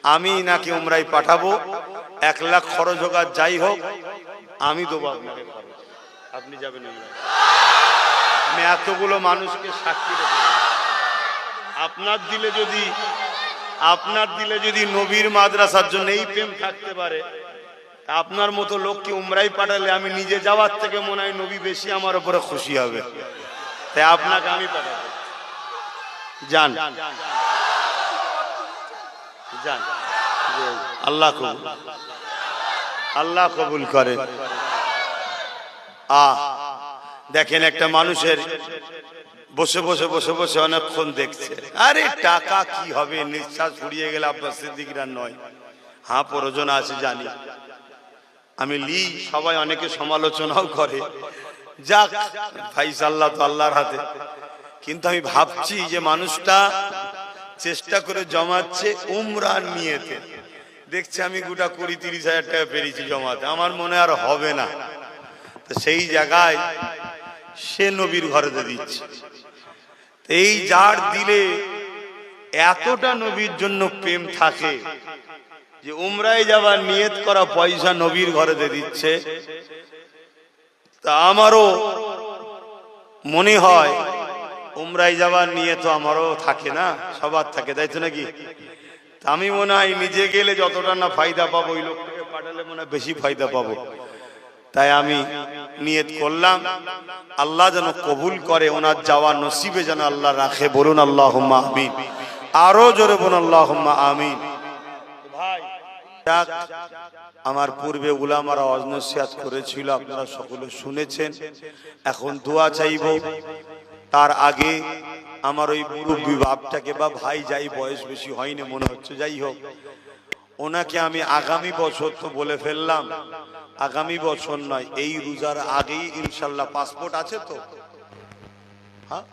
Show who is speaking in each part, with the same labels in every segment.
Speaker 1: আমি নাকি উমরায় পাঠাবো, 1 লাখ খরচ হোক আর যাই হোক আমি দেবো আপনাকে খরচ, আপনি যাবেন উমরায়। আমি এতগুলো মানুষকে সাক্ষী রেখে আপনার দিলে যদি নবীর মাদ্রাসার জন্য এই প্রেম থাকতে পারে, আপনার মতো লোককে উমরায় পাঠালে আমি নিজে যাওয়ার থেকে মনে হয় নবী বেশি আমার উপরে খুশি হবে। তাই আপনাকে আমি পাঠাবো, যান যান, আল্লাহ কবুল করে। দেখেন একটা মানুষের বসে বসে বসে বসে অনেকক্ষণ দেখছে, আরে টাকা কি হবে, নিঃশ্বাস ফুরিয়ে গেলে আব্বাস সিদ্দিকরা নয়। হ্যাঁ প্রয়োজন আছে জানি, আমি সবাই অনেকে সমালোচনাও করে, যাক ফাইসাল্লাহ তো আল্লাহর হাতে। কিন্তু আমি ভাবছি যে মানুষটা চেষ্টা করে জমাচ্ছে উমরার নিয়েতে, দেখছি আমি গোটা 20-30 হাজার টাকা পেরেছি জমাতে, আমার মনে আর হবে না। তো সেই জায়গায় সে নবীর ঘরে দিচ্ছে। এই যার দিলে এতটা নবীর জন্য প্রেম থাকে যে উমরায় যাবার নিয়ত করা পয়সা নবীর ঘরে দিচ্ছে, তা আমারও মনে হয় উমরায় যাবার নিয়ত আমারও থাকে না, সবার থাকে, তাই তো নাকি? আমি মনে হয় নিজে গেলে যতটা না ফায়দা পাবো, ওই লোকটাকে পাঠালে মনে হয় বেশি ফায়দা পাবো। তাই আমি নিয়ত করলাম আল্লাহ যেন কবুল করে, ওনার যাওয়া নসিবে যেন আল্লাহ রাখে। বলুন আল্লাহুম্মা আমিন, আরো জোরে বলুন আল্লাহুম্মা আমিন। ভাই আমার পূর্বে উলামারা ওয়াজ নসিহত করেছিল, আপনারা সকলে শুনেছেন। এখন দোয়া চাইব। তার আগে আমার ওই মুরব্বী বাপটাকে, বা ভাই যাই, বয়স বেশি হয়নি মনে হচ্ছে, যাই হোক, ওনাকে আমি আগামী বছর তো বলে ফেললাম, আগামী বছর নয় এই রোজার আগেই ইনশাল্লাহ, পাসপোর্ট আছে তো? হ্যাঁ,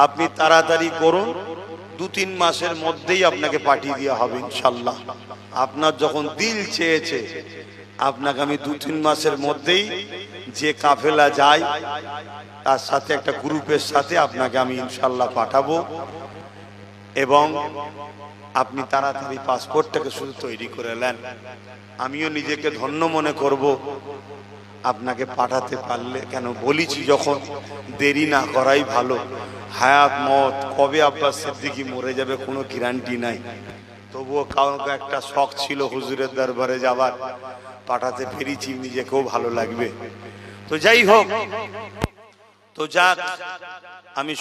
Speaker 1: আপনি তাড়াতাড়ি করুন, 2-3 মাসের মধ্যেই আপনাকে পাঠিয়ে দেওয়া হবে ইনশাল্লাহ। আপনার যখন দিল চেয়েছে, আপনাকে আমি 2-3 মাসের মধ্যেই যে কাফেলা যায় তার সাথে একটা গ্রুপের সাথে আপনাকে আমি ইনশাল্লাহ পাঠাবো। এবং আপনি তাড়াতাড়ি পাসপোর্টটাকে শুধু তৈরি করে নেন, আমিও নিজেকে ধন্য মনে করব আপনাকে পাঠাতে পারলে। কেন বলেছি, যখন দেরি না করাই ভালো। হায়াত মত কবে আব্বাস সিদ্দিকী মরে যাবে কোনো গ্যারান্টি নাই, তবুও কাউকে একটা শখ ছিল হুজুরের দরবারে যাবার, পাঠাতে পেরেছি, নিজেকেও ভালো লাগবে। তো যাই হোক, তো যাক, আমি